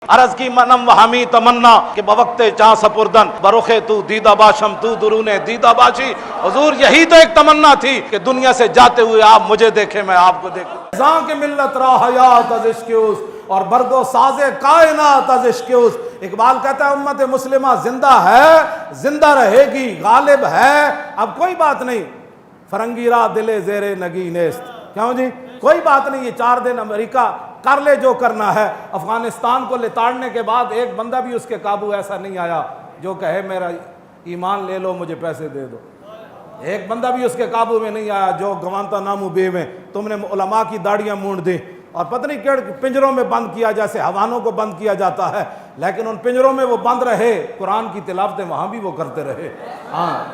عرض کی منم و ہمی تمنا کہ بوقت چاں سپردن بروخے تو دیدہ باشم تو درون دیدہ باشی۔ حضور یہی تو ایک تمنا تھی کہ دنیا سے جاتے ہوئے آپ مجھے دیکھیں، میں آپ کو دیکھوں۔ زاں کے ملت را حیات از عشق اس اور برگ و ساز کائنات از عشق اس۔ اقبال کہتا ہے امت مسلمہ زندہ ہے، زندہ رہے گی، غالب ہے، اب کوئی بات نہیں۔ فرنگی را دل زیر نگی نیست، کیوں جی کوئی بات نہیں، یہ 4 دن امریکہ کر لے جو کرنا ہے۔ افغانستان کو لتاڑنے کے بعد ایک بندہ بھی اس کے قابو ایسا نہیں آیا جو کہے میرا ایمان لے لو مجھے پیسے دے دو۔ ایک بندہ بھی اس کے قابو میں نہیں آیا جو گوانتا نامو بے میں تم نے علماء کی داڑیاں مونڈ دی اور پتہ نہیں کیڑ پنجروں میں بند کیا، جیسے حیوانوں کو بند کیا جاتا ہے، لیکن ان پنجروں میں وہ بند رہے، قرآن کی تلاوتیں وہاں بھی وہ کرتے رہے،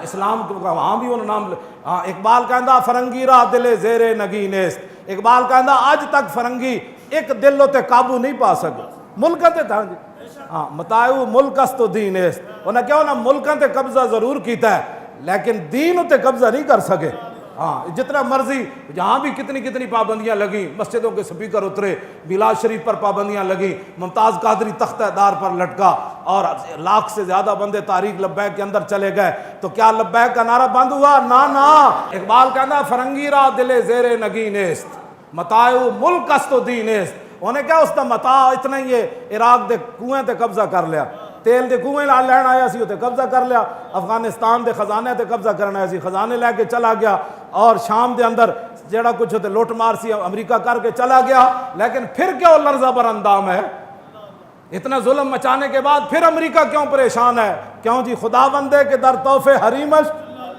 اسلام کو وہاں بھی انہوں نام اقبال کہندہ فرنگی را دل زیر نگی نیست۔ اقبال کہندہ آج تک فرنگی ایک دل تے قابو نہیں پا سکے، ملکہ تھا جی متاعو ملک است تو دین است، انہیں کیا ہونا ملکہ تے قبضہ ضرور کیتا ہے لیکن دین تے قبضہ نہیں کر سکے۔ جتنا مرضی جہاں بھی کتنی پابندیاں لگیں، مسجدوں کے سپیکر اترے، میلاد شریف پر پابندیاں لگیں، ممتاز قادری تختہ دار پر لٹکا اور 1 لاکھ سے زیادہ بندے تاریخ لبیک کے اندر چلے گئے، تو کیا لبیک کا نعرہ بند ہوا؟ نا۔ اقبال کہنا فرنگی را دل زیر نگی نیست متاعو ملک است و دین است۔ انہیں کیا اس دا متاع اتنا ہی ہے، عراق دے کنویں تے قبضہ کر لیا، تیل دے کنویں لین آیا سی تے قبضہ کر لیا، افغانستان دے خزانے تے قبضہ کرنا آیا سی، خزانے لے کے چلا گیا، اور شام دے اندر جڑا کچھ ہوتے لوٹ مار سی امریکہ کر کے چلا گیا، لیکن پھر کیا لرزہ بر اندام ہے؟ اتنا ظلم مچانے کے بعد پھر امریکہ کیوں پریشان ہے؟ کیوں جی خدا بندے کے در تحفے حریمش۔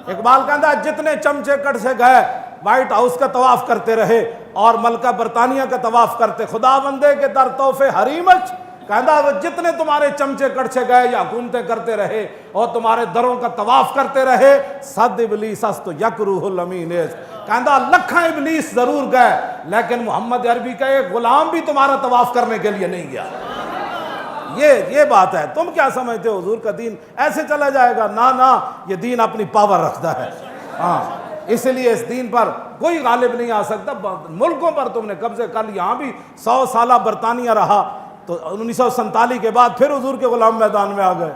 اقبال کہتا ہے جتنے چمچے کٹ سے گئے وائٹ ہاؤس کا طواف کرتے رہے اور ملکہ برطانیہ کا طواف کرتے، خدا بندے کے در تحفے حریمش، کہتا ہے جتنے تمہارے چمچے کٹ سے گئے یا حکومتیں کرتے رہے اور تمہارے دروں کا طواف کرتے رہے، صد ابلیس است یک روح الامین است، کہتا لکھاں ابلیس ضرور گئے لیکن محمد عربی کا ایک غلام بھی تمہارا طواف کرنے کے لیے نہیں گیا۔ یہ بات ہے، تم کیا سمجھتے ہو حضور کا دین ایسے چلا جائے گا؟ نا، یہ دین اپنی پاور رکھتا ہے، اس لیے اس دین پر کوئی غالب نہیں آ سکتا۔ ملکوں پر تم نے قبضے کر لی، یہاں بھی 100 سالہ برطانیہ رہا تو 1947 کے بعد پھر حضور کے غلام میدان میں آ گئے۔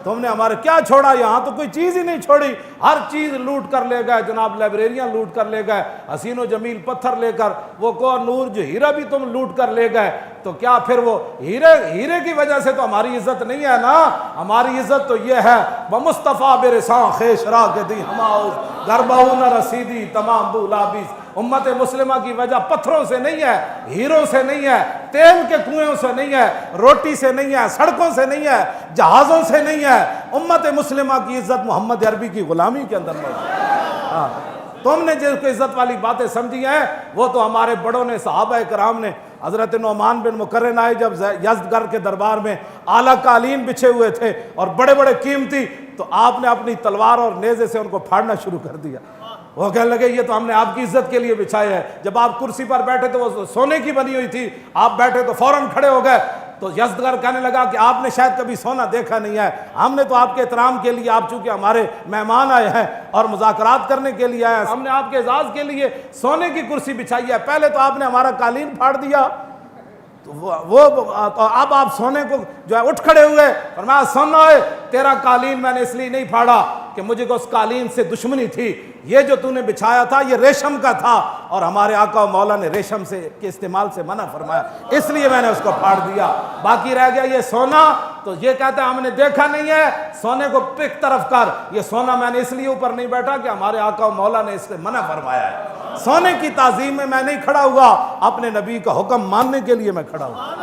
تم نے ہمارے کیا چھوڑا؟ یہاں تو کوئی چیز ہی نہیں چھوڑی، ہر چیز لوٹ کر لے گئے جناب، لائبریریاں لوٹ کر لے گئے، حسین و جمیل پتھر لے کر، وہ کوہ نور جو ہیرا بھی تم لوٹ کر لے گئے، تو کیا پھر وہ ہیرے کی وجہ سے تو ہماری عزت نہیں ہے نا؟ ہماری عزت تو یہ ہے بمصطفیٰ برساں خیش را کے دی ہماؤز گربہو نہ رسیدی تمام بولابیز۔ امت مسلمہ کی وجہ پتھروں سے نہیں ہے، ہیروں سے نہیں ہے، تیل کے کنویں سے نہیں ہے، روٹی سے نہیں ہے، سڑکوں سے نہیں ہے، جہازوں سے نہیں ہے، امت مسلمہ کی عزت محمد عربی کی غلامی کے اندر موجود۔ تم نے جس کو عزت والی باتیں سمجھی ہیں وہ تو ہمارے بڑوں نے، صحابہ کرام نے، حضرت نعمان بن مقرن آئے جب یزدگرد کے دربار میں اعلیٰ قالین بچھے ہوئے تھے اور بڑے بڑے قیمتی، تو آپ نے اپنی تلوار اور نیزے سے ان کو پھاڑنا شروع کر دیا۔ وہ کہنے لگے یہ تو ہم نے آپ کی عزت کے لیے بچھائے ہے، جب آپ کرسی پر بیٹھے تو وہ سونے کی بنی ہوئی تھی، آپ بیٹھے تو فوراً کھڑے ہو گئے۔ تو یزدگرد کہنے لگا کہ آپ نے شاید کبھی سونا دیکھا نہیں ہے، ہم نے تو آپ کے احترام کے لیے، آپ چونکہ ہمارے مہمان آئے ہیں اور مذاکرات کرنے کے لیے آئے ہیں، ہم نے آپ کے اعزاز کے لیے سونے کی کرسی بچھائی ہے، پہلے تو آپ نے ہمارا قالین پھاڑ دیا، اب آپ سونے کو جو ہے اٹھ کھڑے ہوئے، فرمایا سنو ہے تیرا قالین میں نے اس لیے نہیں پھاڑا کہ مجھے کو اس قالین سے دشمنی تھی، یہ جو تو نے بچھایا تھا یہ ریشم کا تھا اور ہمارے آقا و مولا نے ریشم سے کے استعمال سے منع فرمایا، اس لیے میں نے اس کو پھاڑ دیا، باقی رہ گیا یہ سونا، تو یہ کہتا ہے ہم نے دیکھا نہیں ہے، سونے کو پک طرف کر، یہ سونا میں نے اس لیے اوپر نہیں بیٹھا کہ ہمارے آقا و مولا نے اس سے منع فرمایا ہے، سونے کی تعظیم میں میں نہیں کھڑا ہوا، اپنے نبی کا حکم ماننے کے لیے میں کھڑا ہوا۔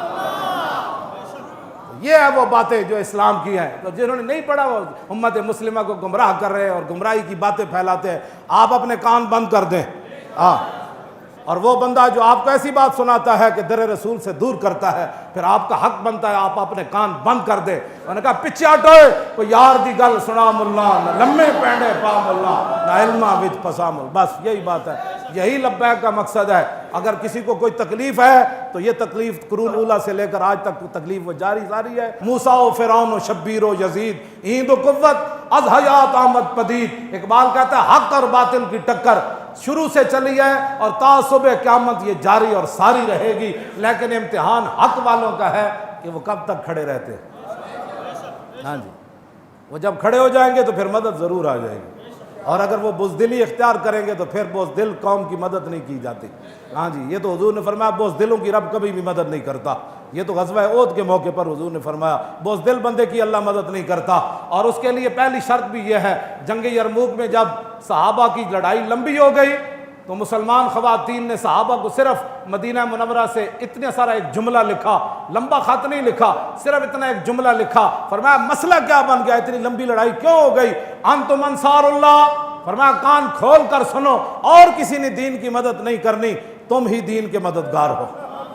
یہ ہے وہ باتیں جو اسلام کی ہیں، تو جنہوں نے نہیں پڑھا وہ امت مسلمہ کو گمراہ کر رہے ہیں اور گمراہی کی باتیں پھیلاتے ہیں۔ آپ اپنے کان بند کر دیں، اور وہ بندہ جو آپ کو ایسی بات سناتا ہے کہ در رسول سے دور کرتا ہے، پھر آپ کا حق بنتا ہے آپ اپنے کان بند کر دیں۔ انہوں نے کہا پچھے ہٹوئے کوئی یار دی گل سنا ملا، نہ لمے پینڈے پا ملا، نہ علمہ وچ پسا مل، بس یہی بات ہے، یہی لبیک کا مقصد ہے۔ اگر کسی کو کوئی تکلیف ہے تو یہ تکلیف قرون اولیٰ سے لے کر آج تک تکلیف وہ جاری ہے۔ موسیٰ و فرعون و شبیر و یزید ایند و قوت از حیات آمد پدید۔ اقبال کہتا ہے حق اور باطل کی ٹکر شروع سے چلی ہے اور تا صبح قیامت یہ جاری اور ساری رہے گی، لیکن امتحان حق والوں کا ہے کہ وہ کب تک کھڑے رہتے ہیں. ہاں جی، وہ جب کھڑے ہو جائیں گے تو پھر مدد ضرور آ جائے گی، اور اگر وہ بزدلی اختیار کریں گے تو پھر بزدل قوم کی مدد نہیں کی جاتی. ہاں جی، یہ تو حضور نے فرمایا بزدلوں کی رب کبھی بھی مدد نہیں کرتا. یہ تو غزوہ احد کے موقع پر حضور نے فرمایا بزدل بندے کی اللہ مدد نہیں کرتا. اور اس کے لیے پہلی شرط بھی یہ ہے، جنگ یرموک میں جب صحابہ کی لڑائی لمبی ہو گئی تو مسلمان خواتین نے صحابہ کو صرف مدینہ منورہ سے اتنا سارا ایک جملہ لکھا، لمبا خط نہیں لکھا، صرف اتنا ایک جملہ لکھا. فرمایا مسئلہ کیا بن گیا، اتنی لمبی لڑائی کیوں ہو گئی؟ انتم انصار اللہ. فرمایا کان کھول کر سنو، اور کسی نے دین کی مدد نہیں کرنی، تم ہی دین کے مددگار ہو،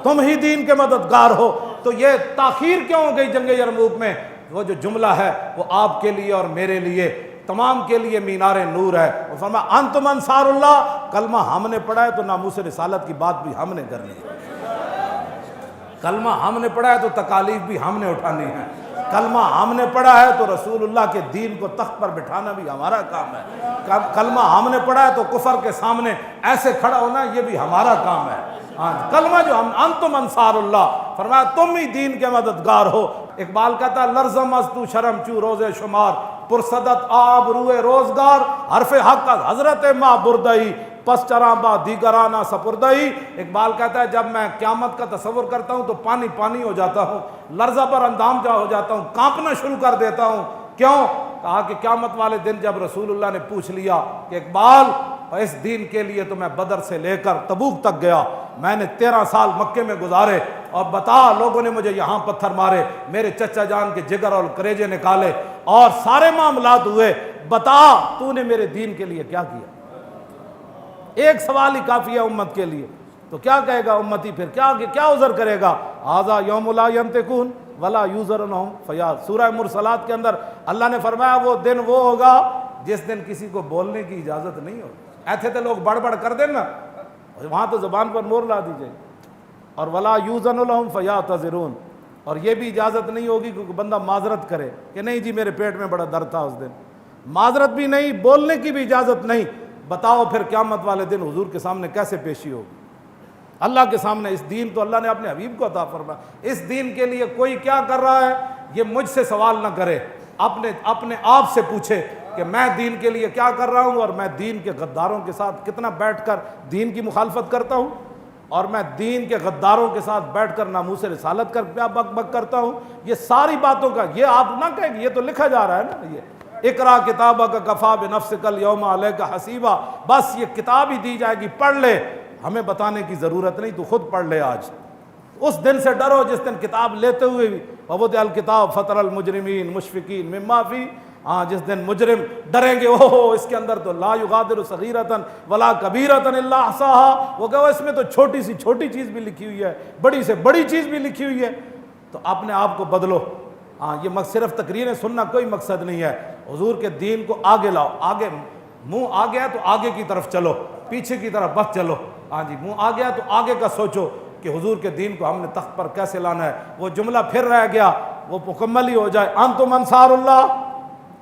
تم ہی دین کے مددگار ہو. تو یہ تاخیر کیوں ہو گئی جنگ یرموک میں؟ وہ جو جملہ ہے وہ آپ کے لیے اور میرے لیے تمام کے لیے مینار نور ہے. وہ فرمایا انتم انصار اللہ. کلمہ ہم نے پڑھا ہے تو ناموس رسالت کی بات بھی ہم نے کرنی ہے. کلمہ ہم نے پڑھا ہے تو تکالیف بھی ہم نے اٹھانی ہے. کلمہ ہم نے پڑھا ہے تو رسول اللہ کے دین کو تخت پر بٹھانا بھی ہمارا کام ہے. کلمہ ہم نے پڑھا ہے تو کفر کے سامنے ایسے کھڑا ہونا یہ بھی ہمارا کام ہے. کلمہ جو ہم انتم انصار اللہ، فرمایا تم ہی دین کے مددگار ہو. اقبال کہتا ہے لرزم از تو شرم چو روز شمار، پرصدت آب روئے روزگار، حرف حق از حضرت ماں بردئی، پس چراں با دیگرانہ سپردئی. اقبال کہتا ہے جب میں قیامت کا تصور کرتا ہوں تو پانی پانی ہو جاتا ہوں، لرزہ پر اندام جا ہو جاتا ہوں، کانپنا شروع کر دیتا ہوں. کیوں؟ کہا کہ قیامت والے دن جب رسول اللہ نے پوچھ لیا کہ اقبال اس دین کے لیے تو میں بدر سے لے کر تبوک تک گیا، میں نے 13 سال مکے میں گزارے، اور بتا لوگوں نے مجھے یہاں پتھر مارے، میرے چچا جان کے جگر اور کریجے نکالے اور سارے معاملات ہوئے، بتا تو نے میرے دین کے لیے کیا کیا؟ ایک سوال ہی کافی ہے امت کے لیے. تو کیا کہے گا امتی پھر؟ کیا عذر کرے گا؟ ھذا یوم لا ینطقون ولا یوزر عنہم فیاض. سورہ مرسلات کے اندر اللہ نے فرمایا وہ دن وہ ہوگا جس دن کسی کو بولنے کی اجازت نہیں ہوگی. ایسے تو لوگ بڑبڑ کر دیں نا، وہاں تو زبان پر مور لا دی جائے. اور ولا یوزن لہم فیعتذرون، اور یہ بھی اجازت نہیں ہوگی کہ بندہ معذرت کرے کہ نہیں جی میرے پیٹ میں بڑا درد تھا اس دن. معذرت بھی نہیں، بولنے کی بھی اجازت نہیں. بتاؤ پھر قیامت والے دن حضور کے سامنے کیسے پیشی ہوگی؟ اللہ کے سامنے. اس دین تو اللہ نے اپنے حبیب کو عطا فرمایا. اس دین کے لیے کوئی کیا کر رہا ہے یہ مجھ سے سوال نہ کرے، اپنے آپ سے پوچھے کہ میں دین کے لیے کیا کر رہا ہوں، اور میں دین کے غداروں کے ساتھ کتنا بیٹھ کر دین کی مخالفت کرتا ہوں، اور میں دین کے غداروں کے ساتھ بیٹھ کر ناموس رسالت کر کیا بک بک کرتا ہوں. یہ ساری باتوں کا یہ آپ نہ کہیں، یہ تو لکھا جا رہا ہے نا. یہ اقرا کتابک کفا بنفسک الیوم علیک حسیبا، بس یہ کتاب ہی دی جائے گی، پڑھ لے، ہمیں بتانے کی ضرورت نہیں، تو خود پڑھ لے. آج اس دن سے ڈرو جس دن کتاب لیتے ہوئے بھی ووضع الکتاب فتر المجرمین مشفقین مما فی، جس دن مجرم ڈریں گے اوہ اس کے اندر تو لا یغادر صغیرۃ ولا کبیرۃ الا احصاها، وہ کہو اس میں تو چھوٹی سی چھوٹی چیز بھی لکھی ہوئی ہے، بڑی سے بڑی چیز بھی لکھی ہوئی ہے. تو اپنے آپ کو بدلو. یہ صرف تقریریں سننا کوئی مقصد نہیں ہے. حضور کے دین کو آگے لاؤ. آگے منہ آ گیا تو آگے کی طرف چلو، پیچھے کی طرف بس چلو. جی منہ آ گیا تو آگے کا سوچو کہ حضور کے دین کو ہم نے تخت پر کیسے لانا ہے. وہ جملہ پھر رہ گیا، وہ مکمل ہی ہو جائے. انتم انصار اللہ.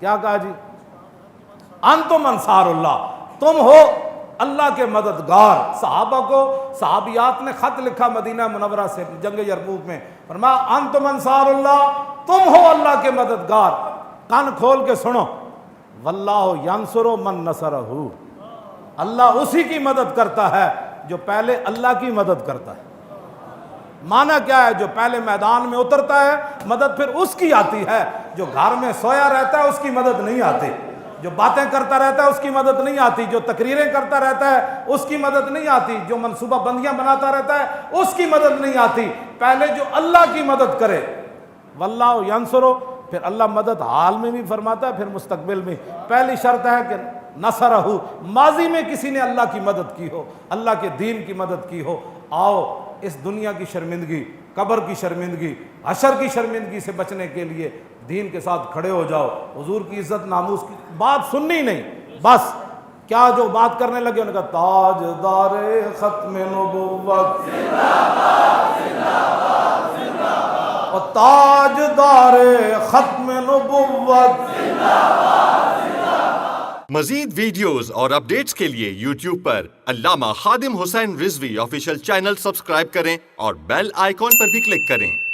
کیا کہا جی؟ انتم انصار اللہ، تم ہو اللہ کے مددگار. صحابہ کو صحابیات نے خط لکھا مدینہ منورہ سے جنگ یرموک میں، فرمایا انتم انصار اللہ، تم ہو اللہ کے مددگار. کان کھول کے سنو، واللہ ینصر من نصرہ، اللہ اسی کی مدد کرتا ہے جو پہلے اللہ کی مدد کرتا ہے. معنی کیا ہے؟ جو پہلے میدان میں اترتا ہے مدد پھر اس کی آتی ہے. جو گھر میں سویا رہتا ہے اس کی مدد نہیں آتی. جو باتیں کرتا رہتا ہے اس کی مدد نہیں آتی. جو تقریریں کرتا رہتا ہے اس کی مدد نہیں آتی. جو منصوبہ بندیاں بناتا رہتا ہے اس کی مدد نہیں آتی. پہلے جو اللہ کی مدد کرے، واللہ ینصر، پھر اللہ مدد حال میں بھی فرماتا ہے، پھر مستقبل میں. پہلی شرط ہے کہ نصرہ، ماضی میں کسی نے اللہ کی مدد کی ہو، اللہ کے دین کی مدد کی ہو. آؤ اس دنیا کی شرمندگی، قبر کی شرمندگی، حشر کی شرمندگی سے بچنے کے لیے دین کے ساتھ کھڑے ہو جاؤ. حضور کی عزت ناموس کی بات سننی نہیں، بس کیا جو بات کرنے لگے انہوں نے کہا تاجدار ختم نبوت اور تاجدار ختم نبوت. مزید ویڈیوز اور اپڈیٹس کے لیے یوٹیوب پر علامہ Khadim Hussain Rizvi official channel subscribe کریں اور بیل آئیکن پر بھی کلک کریں.